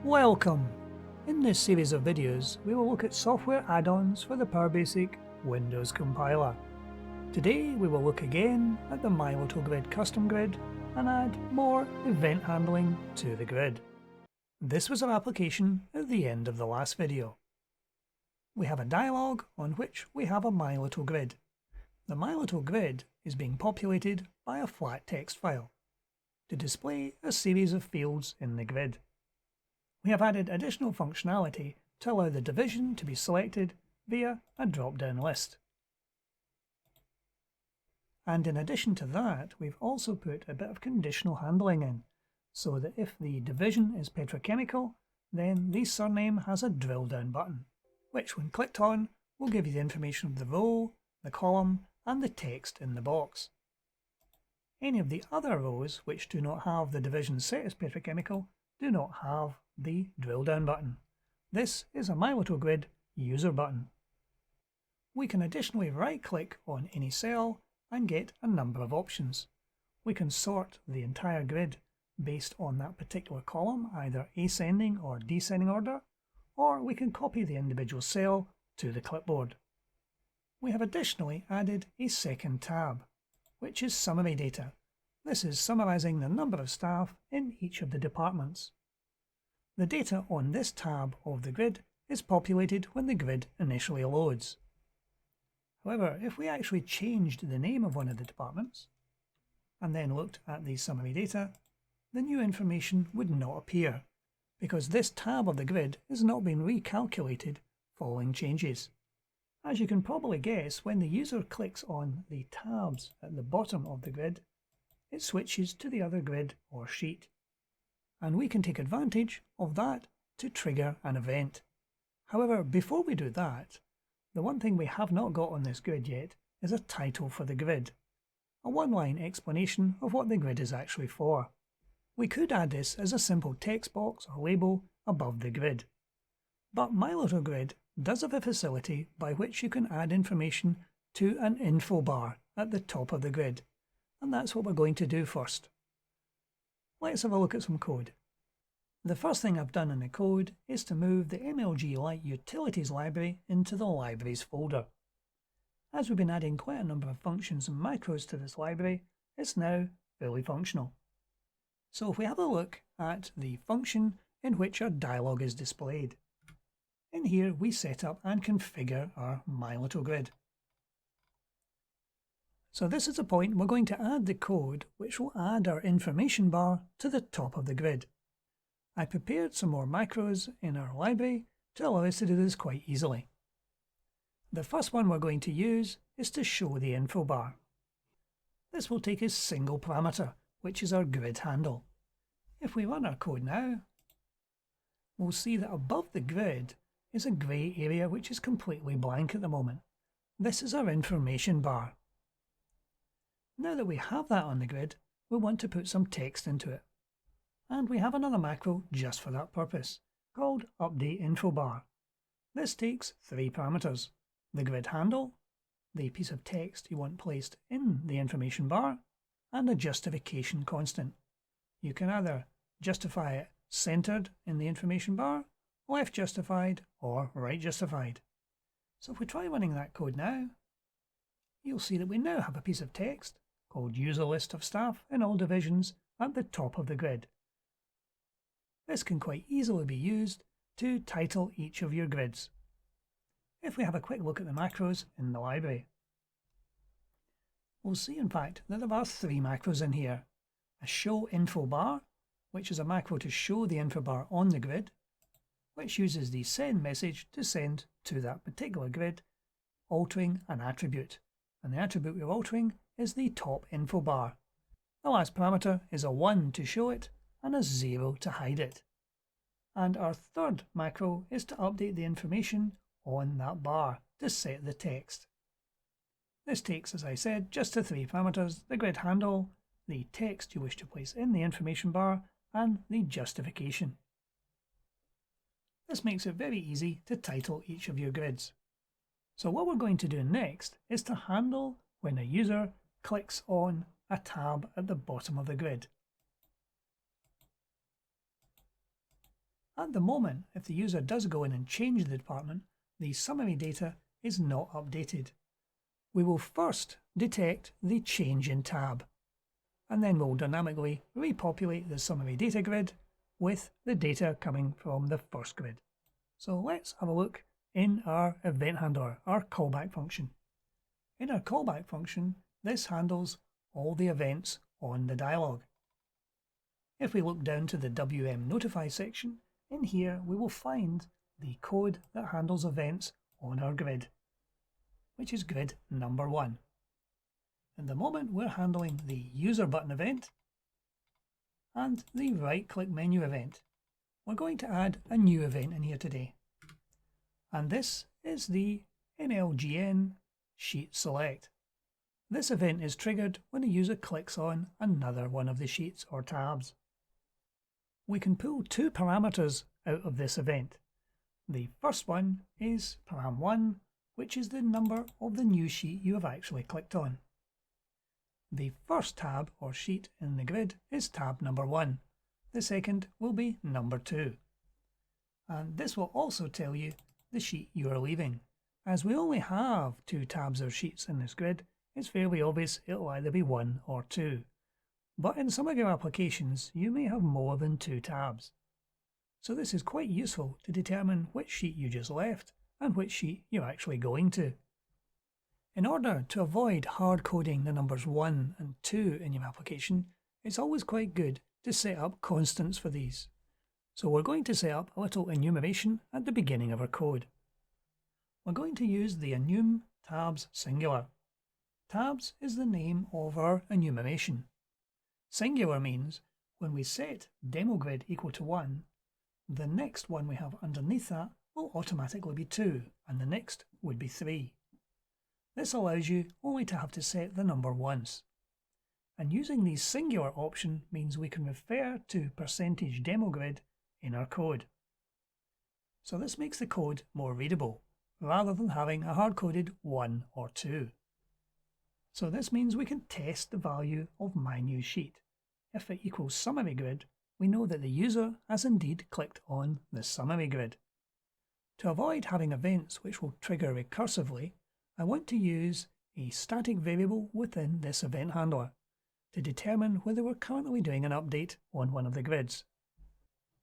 Welcome! In this series of videos, we will look at software add-ons for the PowerBasic Windows compiler. Today we will look again at the MyLittleGrid custom grid and add more event handling to the grid. This was our application at the end of the last video. We have a dialog on which we have a MyLittleGrid. The MyLittleGrid is being populated by a flat text file to display a series of fields in the grid. We have added additional functionality to allow the division to be selected via a drop-down list. And in addition to that, we've also put a bit of conditional handling in, so that if the division is petrochemical, then the surname has a drill-down button, which when clicked on will give you the information of the row, the column, and the text in the box. Any of the other rows which do not have the division set as petrochemical do not have the drill down button. This is a MyLittleGrid user button. We can additionally right click on any cell and get a number of options. We can sort the entire grid based on that particular column, either ascending or descending order, or we can copy the individual cell to the clipboard. We have additionally added a second tab, which is summary data. This is summarizing the number of staff in each of the departments. The data on this tab of the grid is populated when the grid initially loads. However, if we actually changed the name of one of the departments and then looked at the summary data, the new information would not appear because this tab of the grid is not being recalculated following changes. As you can probably guess, when the user clicks on the tabs at the bottom of the grid, it switches to the other grid or sheet. And we can take advantage of that to trigger an event. However, before we do that, the one thing we have not got on this grid yet is a title for the grid, a one-line explanation of what the grid is actually for. We could add this as a simple text box or label above the grid. But MyLittleGrid does have a facility by which you can add information to an info bar at the top of the grid, and that's what we're going to do first. Let's have a look at some code. The first thing I've done in the code is to move the MLG Lite Utilities library into the Libraries folder. As we've been adding quite a number of functions and macros to this library, it's now fully functional. So if we have a look at the function in which our dialog is displayed, in here we set up and configure our MyLittleGrid. So this is the point we're going to add the code which will add our information bar to the top of the grid. I prepared some more macros in our library to allow us to do this quite easily. The first one we're going to use is to show the info bar. This will take a single parameter, which is our grid handle. If we run our code now, we'll see that above the grid is a grey area which is completely blank at the moment. This is our information bar. Now that we have that on the grid, we want to put some text into it. And we have another macro just for that purpose, called updateInfoBar. This takes 3 parameters: the grid handle, the piece of text you want placed in the information bar, and a justification constant. You can either justify it centered in the information bar, left justified, or right justified. So if we try running that code now, you'll see that we now have a piece of text called user list of staff in all divisions at the top of the grid. This can quite easily be used to title each of your grids. If we have a quick look at the macros in the library, we'll see in fact that there are 3 macros in here. A show info bar, which is a macro to show the info bar on the grid, which uses the send message to send to that particular grid, altering an attribute. And the attribute we're altering is the top info bar. The last parameter is a 1 to show it and a 0 to hide it. And our third macro is to update the information on that bar to set the text. This takes, as I said, just the 3 parameters: the grid handle, the text you wish to place in the information bar, and the justification. This makes it very easy to title each of your grids. So what we're going to do next is to handle when a user clicks on a tab at the bottom of the grid. At the moment, if the user does go in and change the department, the summary data is not updated. We will first detect the change in tab, and then we'll dynamically repopulate the summary data grid with the data coming from the first grid. So let's have a look in our event handler, our callback function. In our callback function, this handles all the events on the dialog. If we look down to the WM Notify section, in here we will find the code that handles events on our grid, which is grid number 1. At the moment we're handling the user button event and the right click menu event. We're going to add a new event in here today, and this is the MLGN sheet select. This event is triggered when a user clicks on another one of the sheets or tabs. We can pull 2 parameters out of this event. The first one is param1, which is the number of the new sheet you have actually clicked on. The first tab or sheet in the grid is tab number 1. The second will be number 2. And this will also tell you the sheet you are leaving. As we only have 2 tabs or sheets in this grid, it's fairly obvious it'll either be 1 or 2. But in some of your applications, you may have more than 2 tabs. So this is quite useful to determine which sheet you just left and which sheet you're actually going to. In order to avoid hard coding the numbers 1 and 2 in your application, it's always quite good to set up constants for these. So we're going to set up a little enumeration at the beginning of our code. We're going to use the enum tabs singular. Tabs is the name of our enumeration. Singular means when we set demogrid equal to 1, the next one we have underneath that will automatically be 2, and the next would be 3. This allows you only to have to set the number once. And using the singular option means we can refer to %demogrid in our code. So this makes the code more readable, rather than having a hard-coded 1 or 2. So this means we can test the value of my new sheet. If it equals summary grid, we know that the user has indeed clicked on the summary grid. To avoid having events which will trigger recursively, I want to use a static variable within this event handler to determine whether we're currently doing an update on one of the grids.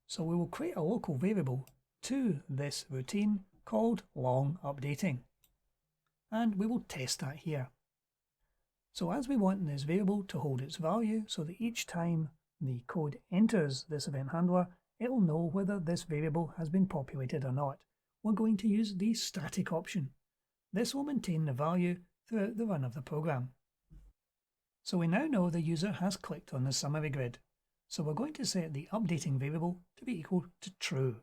So we will create a local variable to this routine called long updating, and we will test that here. So as we want this variable to hold its value so that each time the code enters this event handler, it will know whether this variable has been populated or not, we're going to use the static option. This will maintain the value throughout the run of the program. So we now know the user has clicked on the summary grid. So we're going to set the updating variable to be equal to true.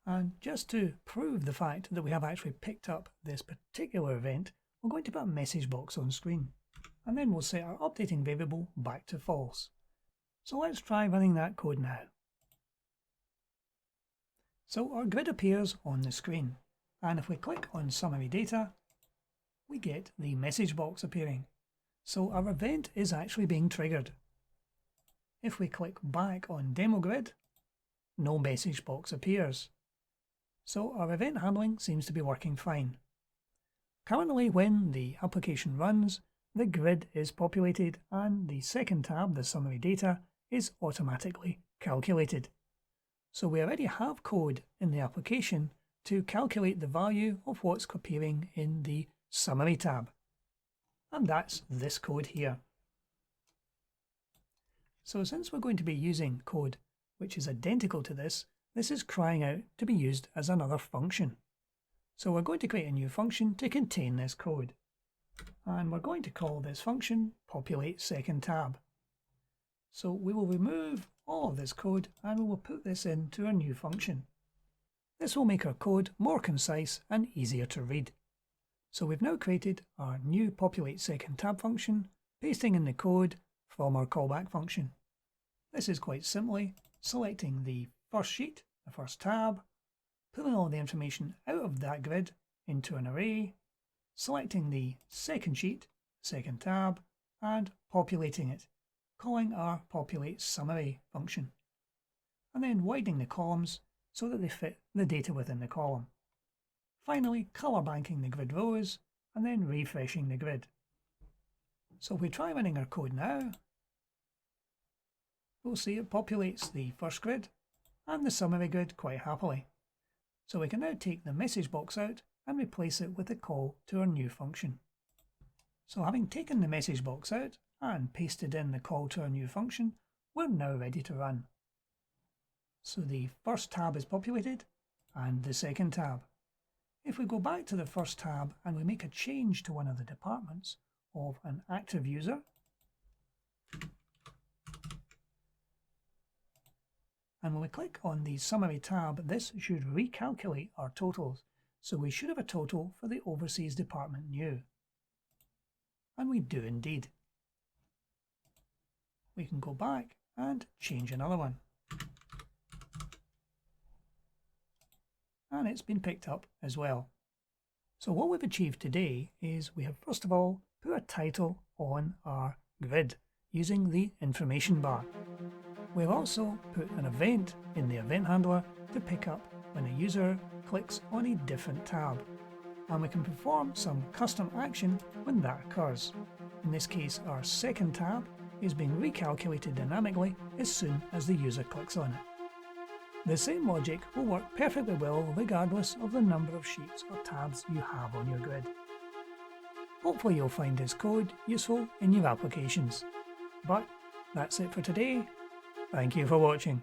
And just to prove the fact that we have actually picked up this particular event, we're going to put a message box on screen. And then we'll set our updating variable back to false. So let's try running that code now. So our grid appears on the screen. And if we click on summary data, we get the message box appearing. So our event is actually being triggered. If we click back on demo grid, no message box appears. So our event handling seems to be working fine. Currently, when the application runs, the grid is populated and the second tab, the summary data, is automatically calculated. So we already have code in the application to calculate the value of what's appearing in the summary tab. And that's this code here. So since we're going to be using code which is identical to this, this is crying out to be used as another function. So we're going to create a new function to contain this code. And we're going to call this function populate second tab. So we will remove all of this code and we will put this into a new function. This will make our code more concise and easier to read. So we've now created our new populate second tab function, pasting in the code from our callback function. This is quite simply selecting the first sheet, the first tab, pulling all the information out of that grid into an array, selecting the second sheet, second tab, and populating it, calling our populate summary function. and then widening the columns so that they fit the data within the column. Finally, colour banking the grid rows and then refreshing the grid. So if we try running our code now, we'll see it populates the first grid and the summary grid quite happily. So we can now take the message box out and replace it with a call to our new function. So having taken the message box out and pasted in the call to our new function, we're now ready to run. So the first tab is populated and the second tab. If we go back to the first tab and we make a change to one of the departments of an active user, and when we click on the summary tab, this should recalculate our totals. So we should have a total for the overseas department new. And we do indeed. We can go back and change another one. And it's been picked up as well. So what we've achieved today is we have first of all put a title on our grid using the information bar. We've also put an event in the event handler to pick up when a user clicks on a different tab, and we can perform some custom action when that occurs. In this case, our second tab is being recalculated dynamically as soon as the user clicks on it. The same logic will work perfectly well regardless of the number of sheets or tabs you have on your grid. Hopefully you'll find this code useful in your applications. But that's it for today. Thank you for watching.